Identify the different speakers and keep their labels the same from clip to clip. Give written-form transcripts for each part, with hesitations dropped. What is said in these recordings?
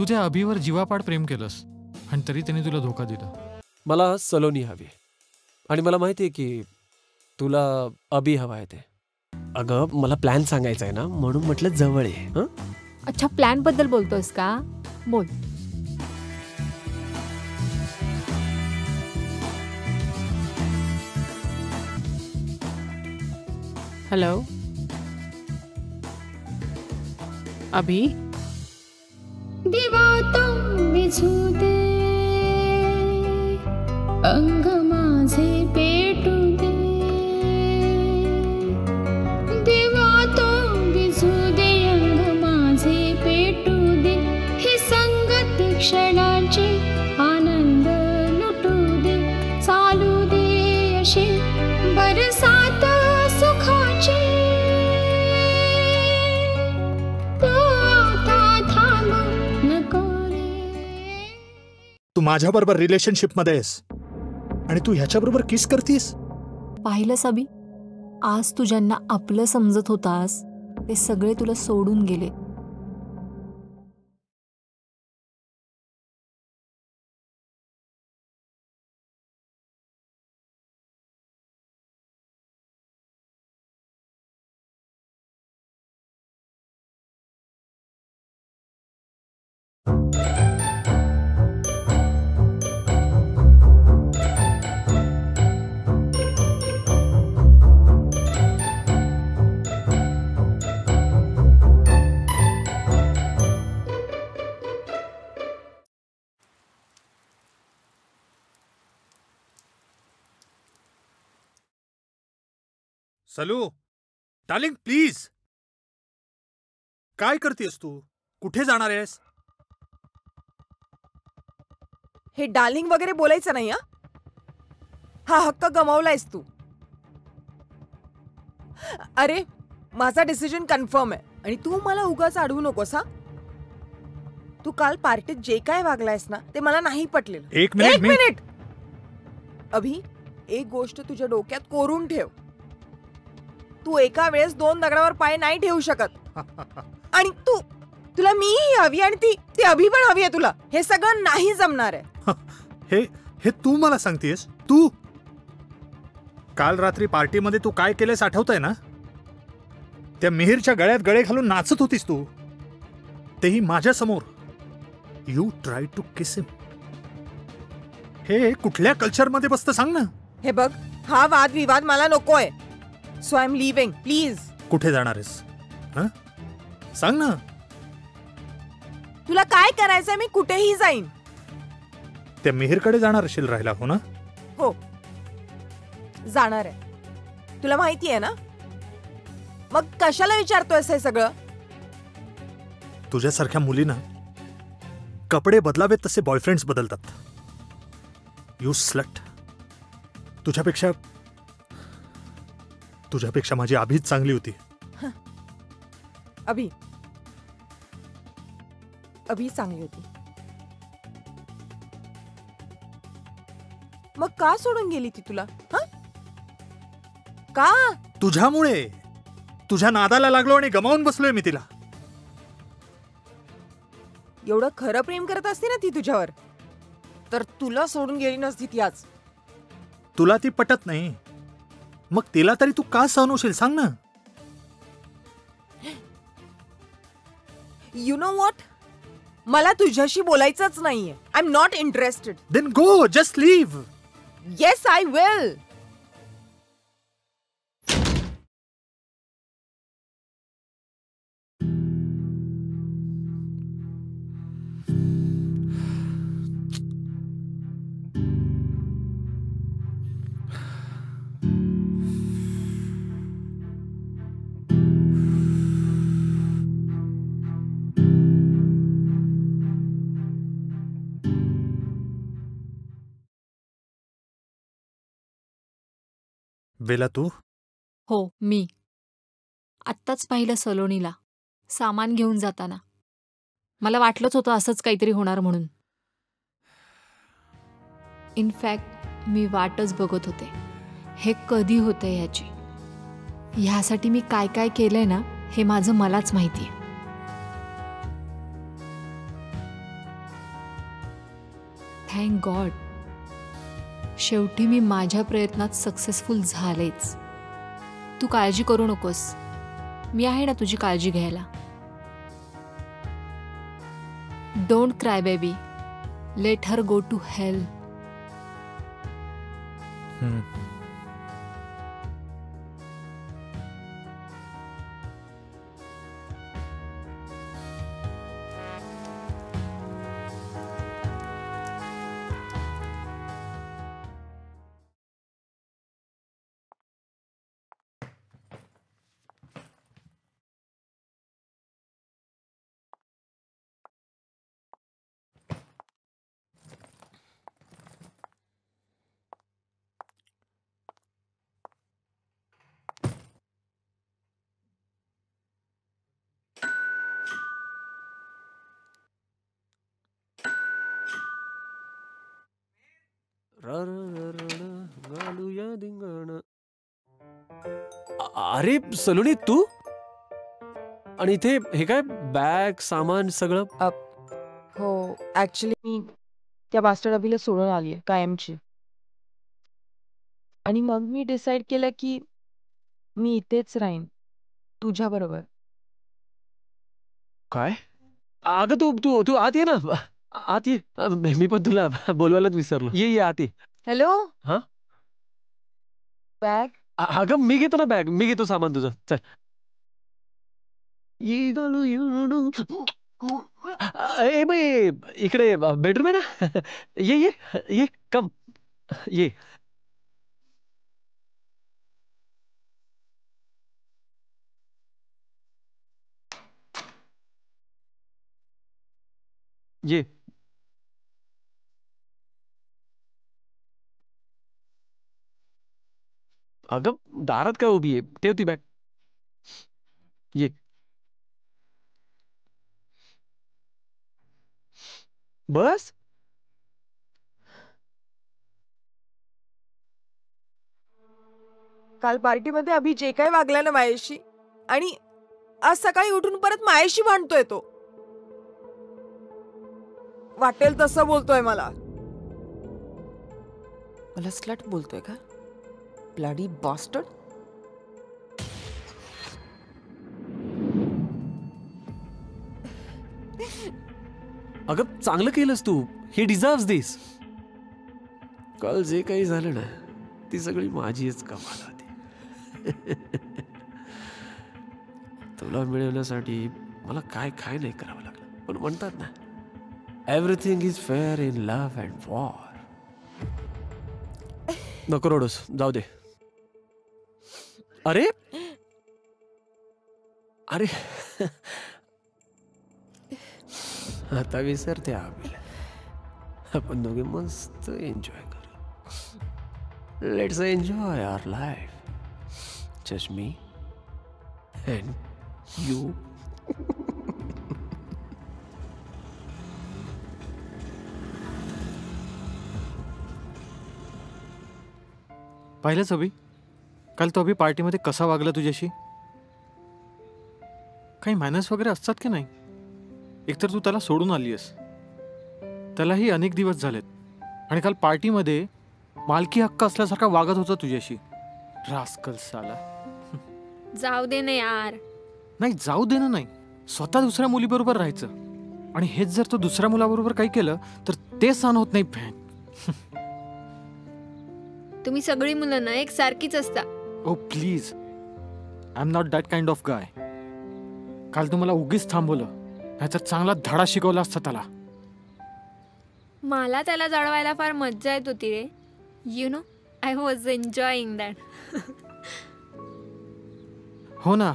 Speaker 1: तू त्या अभिवर जीवापाड प्रेम केलंस आणि तरी त्याने तुला धोका दिला.
Speaker 2: मला सलोनी हवी आणि मला माहिती आहे की तुला अभि हवा आहे ते. अगं मला प्लॅन सांगायचा आहे ना, म्हणून म्हटलं जवळ आहे. हं?
Speaker 3: अच्छा, प्लॅन बद्दल बोलतोयस का? बोल.
Speaker 4: हेलो अभि.
Speaker 5: दिवा तो विझू दे, अंग माझे पेटू दे. दिवा तो विझू दे, अंग माझे पेटू दे. ही संगती क्षणाची आनंद लुटू दे. चालू दे अशी बरसात सुखाची.
Speaker 6: तू माझ्याबरोबर रिलेशनशिप मध्ये आहेस आणि तू ह्याच्याबरोबर किस करतीस.
Speaker 3: पाहिलंस अभि, आज तू ज्यांना आपलं समजत होतास ते सगळे तुला सोडून गेले.
Speaker 6: सलू डार्लिंग प्लीज. काय करतेस तू? कुठे जाणार आहेस?
Speaker 7: हे डार्लिंग वगैरे बोलायचं नाही. हा हक्क गमावलायस तू. अरे माझा डिसिजन कन्फर्म आहे आणि तू मला उगाच अडवू नकोस. हा, तू काल पार्टीत जे काय वागलायस ना ते मला नाही पटलेलं.
Speaker 6: एक मिनिट.
Speaker 7: अभि, एक गोष्ट तुझ्या डोक्यात कोरून ठेव. तू एका वेळेस 2 दगडावर पाय नाही ठेवू शकत. आणि तुला मीही हवी आणि ती अभि पण हवी आहे तुला. हे सगळं नाही जमणार आहे.
Speaker 6: हे तू मला सांगतेस? तू काल रात्री पार्टीमध्ये तू काय केलंस आठवतंय ना? त्या मिहिरच्या गळ्यात गळे घालून नाचत होतीस तू, तेही माझ्या समोर. यू ट्राय टू किस हिम. हे कुठल्या कल्चरमध्ये बसतं सांग ना.
Speaker 7: हे बघ, हा वादविवाद मला नकोय. So I am leaving, please.
Speaker 6: कुठे जाणार आहेस? सांग ना.
Speaker 7: तुला काय करायचंय? मी कुठेही जाईन.
Speaker 6: त्या मिहिरकडे जाणार असेल राहिला, हो ना?
Speaker 7: हो, जाणार आहे. तुला माहिती आहे ना? मग कशाला विचारतोयस हे सगळं?
Speaker 6: तुझ्यासारख्या मुलींना कपडे बदलावेत तसे बॉयफ्रेंड्स बदलतात. You slot. तुझ्यापेक्षा माझी अभिच चांगली होती.
Speaker 7: अभि चांगली होती. मग का सोडून गेली ती तुला? का?
Speaker 6: तुझ्यामुळे. तुझ्या नादाला लागलो आणि गमावून बसलोय मी तिला.
Speaker 7: एवढं खरं प्रेम करत असती ना ती तुझ्यावर, तर तुला सोडून गेली नसती ती आज.
Speaker 6: तुला ती पटत नाही, मग तिला तरी तू का सहन होशील सांग ना.
Speaker 7: यू नो व्हॉट, मला तुझ्याशी बोलायचंच नाहीये. I am not interested.
Speaker 6: Then go, just leave.
Speaker 7: Yes I will.
Speaker 6: वेला तू?
Speaker 3: हो, मी आत्ताच पाहिलं सलोनीला सामान घेऊन जाताना. मला वाटलंच होतं असंच काहीतरी होणार म्हणून. इनफॅक्ट मी वाटच बघत होते हे कधी होतंय याची. ह्यासाठी मी काय काय केलंय ना हे माझं मलाच माहितीये. थँक गॉड, शेवटी मी माझ्या प्रयत्नात सक्सेसफुल झालेच. तू काळजी करू नकोस, मी आहे ना तुझी काळजी घ्यायला. Don't cry baby, let her go to hell.
Speaker 2: घालूया धिंगाणा. अरे सलोनी, तू? आणि इथे हे काय, बॅग सामान सगळं?
Speaker 7: हो, ऍक्च्युली मी त्या बास्टर्ड अभिला सोडून आलीये कायमची. आणि मग मी डिसाईड केलं की मी इथेच राहीन तुझ्या बरोबर.
Speaker 2: काय? अगं तू तू तू आत ये ना, आत ये. मी पण तुला बोलवायलाच विसरलो. ये आत ये.
Speaker 7: हॅलो.
Speaker 2: हा?
Speaker 7: बॅग.
Speaker 2: अगं मी घेतो ना बॅग, मी घेतो सामान तुझं. चल. ए बाई, इकडे बेडरूम आहे ना. ये ये ये, कम ये. ये. अगं दारात काय उभी आहे, ठेव ती बॅग. ये. बस.
Speaker 7: काल पार्टीमध्ये अभि जे काही वागला ना माझ्याशी, आणि आज सकाळी उठून परत माझ्याशी भांडतोय तो. वाटेल तसं बोलतोय मला. मला स्लट बोलतोय का? Bloody bastard.
Speaker 2: अगं चांगलं केलंस तू. ही डिझर्व्स दिस. काल जे काही झालं ना, ती सगळी माझीच कमाल होती. तुला मिळवण्यासाठी मला काय काय नाही करावं लागलं. पण म्हणतात ना, everything is fair in love and war. नको रडूस, जाऊ दे. अरे अरे आता विसरते आम्ही. आपण दोघे मस्त एन्जॉय करू. Let's enjoy our life. Just me and you.
Speaker 1: पाहिलंच अभि, काल तो अभि पार्टीमध्ये कसा वागला तुझ्याशी. काही मॅनर्स वगैरे असतात की नाही. एकतर तू त्याला सोडून आलीयस, त्यालाही अनेक दिवस झालेत, आणि काल पार्टीमध्ये मालकी हक्क असल्यासारखा वागत होता तुझ्याशी. रास्कल साला.
Speaker 3: जाऊ दे ना यार.
Speaker 1: नाही जाऊ दे ना, नाही, स्वतः दुसऱ्या मुलीबरोबर राहायचं. आणि हेच जर तो दुसऱ्या मुलाबरोबर काही केलं तर ते सहन होत नाही. फॅन.
Speaker 3: तुम्ही सगळी मुलं ना एक सारखीच असता.
Speaker 1: Oh please, I am not that kind of guy. काल तू मला उगीच थांबवलं, नाहीतर चांगला धडा शिकवला असता त्याला.
Speaker 3: मला त्याला जळवायला फार मज्जा येत होती रे. You know, I was enjoying that.
Speaker 1: हो ना,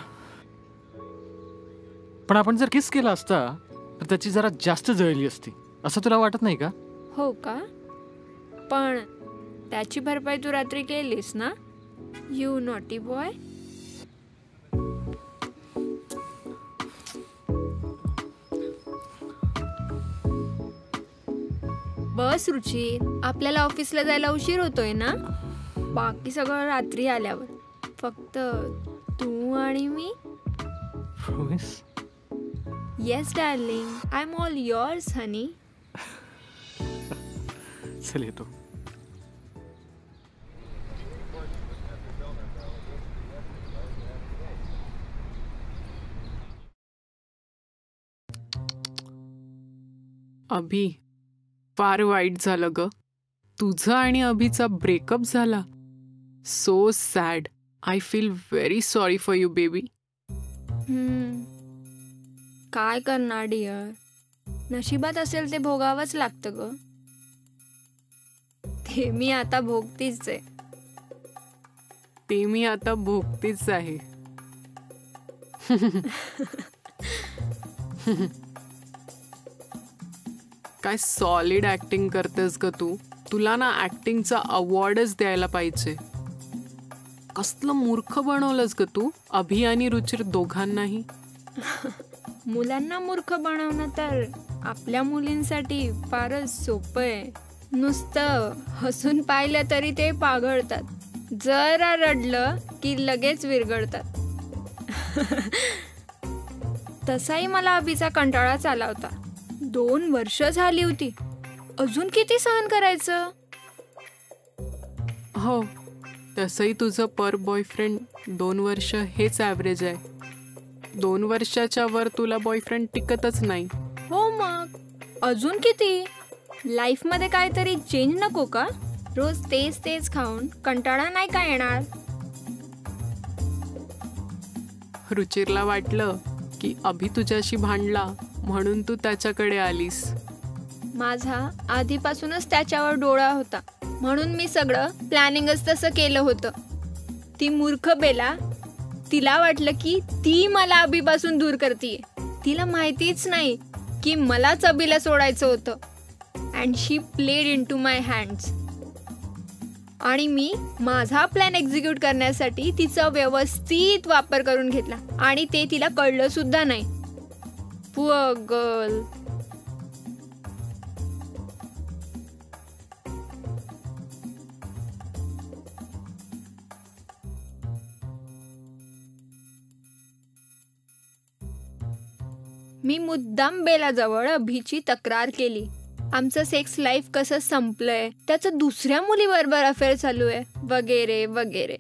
Speaker 1: पण आपण जर किस केला असता तर त्याची जरा जास्त जळली असती, असं तुला वाटत नाही का?
Speaker 3: हो का? पण त्याची भरपाई तू रात्री केलीस ना. You naughty boy. बस रुची, आपल्याला ऑफिसला जायला उशीर होतोय ना. बाकी सगळं रात्री आल्यावर, फक्त तू आणि मी.
Speaker 1: Promise?
Speaker 3: Yes darling, I'm all yours honey.
Speaker 1: चल येतो.
Speaker 4: अभि, फार वाईट झालं ग. तुझं आणि अभिचा ब्रेकअप झाला. So sad. I feel very sorry for you baby.
Speaker 8: काय करणार डिअर, नशिबात असेल ते भोगावंच लागतं ग. ते मी आता भोगतीच आहे.
Speaker 4: ते मी आता भोगतीच आहे. काय सॉलिड ऍक्टिंग करतेस ग तू. तुला ना ऍक्टिंगचा अवॉर्डच द्यायला पाहिजे. कसलं मूर्ख बनवलंस ग तू अभि आणि रुचिर दोघांनाही.
Speaker 8: मुलांना मूर्ख बनवणं तर आपल्या मुलींसाठी फारच सोपं आहे. नुसतं हसून पाहिलं तरी ते पाघळतात. जरा रडलं की लगेच विरघळतात. तसाही मला अभिचा कंटाळाच आला होता. 2 वर्ष झाली होती. अजून किती सहन करायचं.
Speaker 4: हो, तसंही तुझं पर बॉयफ्रेंड 2 वर्ष हेच ॲव्हरेज आहे. 2 वर्षाच्या वर तुला बॉयफ्रेंड टिकतच नाही.
Speaker 8: हो मग अजून किती. लाईफमध्ये काहीतरी चेंज नको का. रोज तेच तेच खाऊन कंटाळा नाही का येणार.
Speaker 4: रुचिरला वाटलं की अभि तुझ्याशी भांडला म्हणून तू त्याच्याकडे आलीस.
Speaker 8: माझा आधीपासूनच त्याच्यावर डोळा होता म्हणून मी सगळं प्लॅनिंगच तसं केलं होतं. ती मूर्ख बेला, तिला वाटलं की ती मला अभिपासून दूर करतीये. तिला माहितीच नाही की मलाच अभिला सोडायचं होतं. And she played into my hands. आणि मी माझा प्लॅन एक्झिक्यूट करण्यासाठी तिचा व्यवस्थित वापर करून घेतला आणि ते तिला कळलं सुद्धा नाही. Poor girl. मी मुद्दाम बेलाजवळ अभिची तक्रार केली. आमचं सेक्स लाईफ कसं संपलंय, त्याचं दुसऱ्या मुलीबरोबर अफेअर चालू आहे वगैरे वगैरे.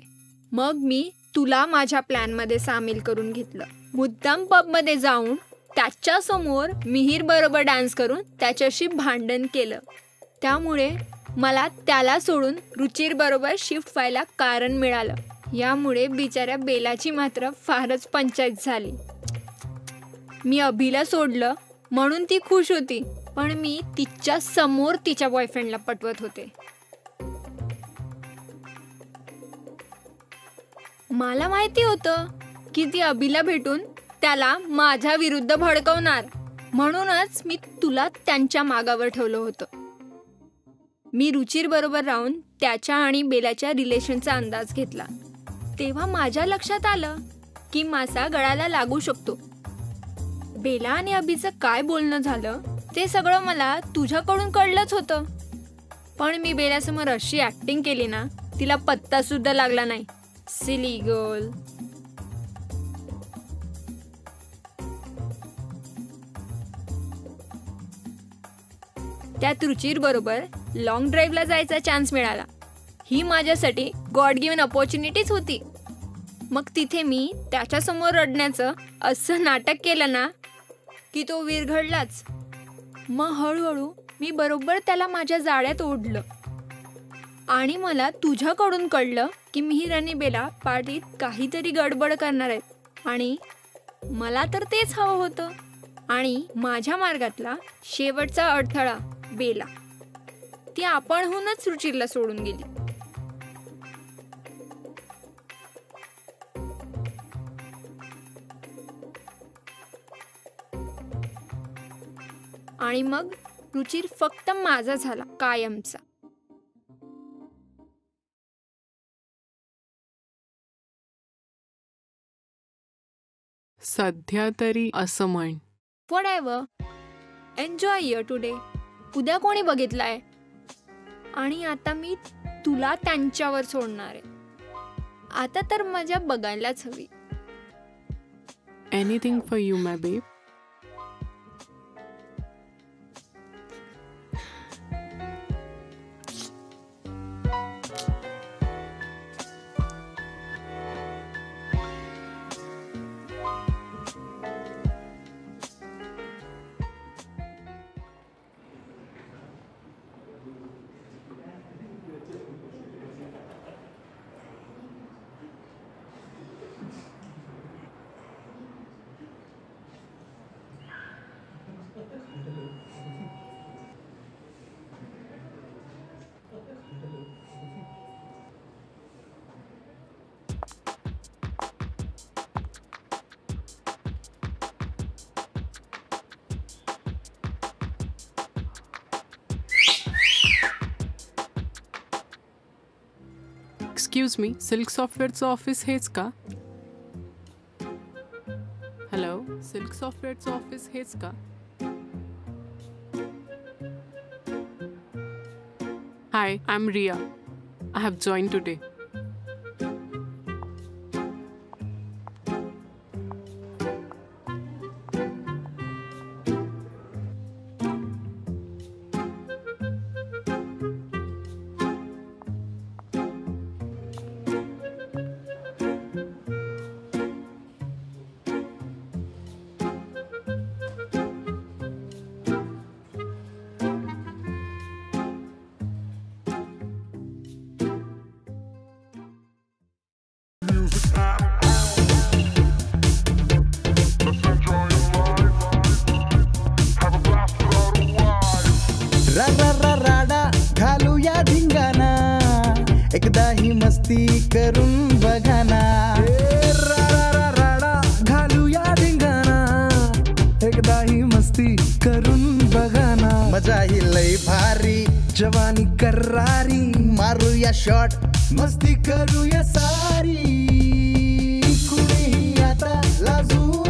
Speaker 8: मग मी तुला माझ्या प्लॅनमध्ये सामील करून घेतलं. मुद्दाम पबमध्ये जाऊन त्याच्यासमोर मिहीर बरोबर डान्स करून त्याच्याशी भांडण केलं. त्यामुळे मला त्याला सोडून रुचिर बरोबर शिफ्ट व्हायला कारण मिळालं. यामुळे बिचाऱ्या बेलाची मात्र फारच पंचायत झाली. मी अभिला सोडलं म्हणून ती खुश होती, पण मी तिच्या समोर तिच्या बॉयफ्रेंडला पटवत होते. मला माहिती होतं की ती अभिला भेटून त्याला माझ्या विरुद्ध भडकवणार, म्हणूनच मी तुला त्यांच्या मागावर ठेवलं होतं. मी रुचिर बरोबर राहून त्याच्या आणि बेलाच्या रिलेशनचा अंदाज घेतला. तेव्हा माझ्या लक्षात आलं की मासा गळाला लागू शकतो. बेला आणि अभिचं काय बोलणं झालं ते सगळं मला तुझ्याकडून कळलंच होतं. पण मी बेलासमोर अशी ऍक्टिंग केली ना, तिला पत्ता सुद्धा लागला नाही. Silly girl. त्यात रुचिर बरोबर लॉंग ड्राईव्हला जायचा चान्स मिळाला. ही माझ्यासाठी गॉड गिव्हन अपॉर्च्युनिटीच होती. मग तिथे मी त्याच्यासमोर रडण्याचं असं नाटक केलं ना की तो विरघडलाच. मग हळूहळू मी बरोबर त्याला माझ्या जाळ्यात ओढलं. आणि मला तुझ्याकडून कळलं की मिहीर आणि बेला पार्टीत काहीतरी गडबड करणार आहेत आणि मला तर तेच हवं होतं. आणि माझ्या मार्गातला शेवटचा अडथळा बेला, ती आपणहूनच रुचिरला सोडून गेली. आणि मग रुचिर फक्त माझा झाला कायमचा.
Speaker 4: सध्या तरी असं म्हण.
Speaker 8: व्हॉटएव्हर. Enjoy your today. उद्या कोणी बघितलाय. आणि आता मी तुला त्यांच्यावर सोडणार आहे. आता तर मजा बघायलाच हवी.
Speaker 4: Anything for you my babe. Excuse me, silk सॉफ्टवेअरचं ऑफिस हेच का? हॅलो, सिल्क सॉफ्टवेअरचं ऑफिस हेच का? Hi, I am Riya. I have join today.
Speaker 9: राडा घालूया धिंगाणा, एकदा ही मस्ती करून बघाना. राडा घालूया धिंगाणा, एकदा ही मस्ती करून बघाना. मजा ही लय भारी, जवानी करारी, मारूया शॉट, मस्ती करूया सारी. कुणीही आता लाजू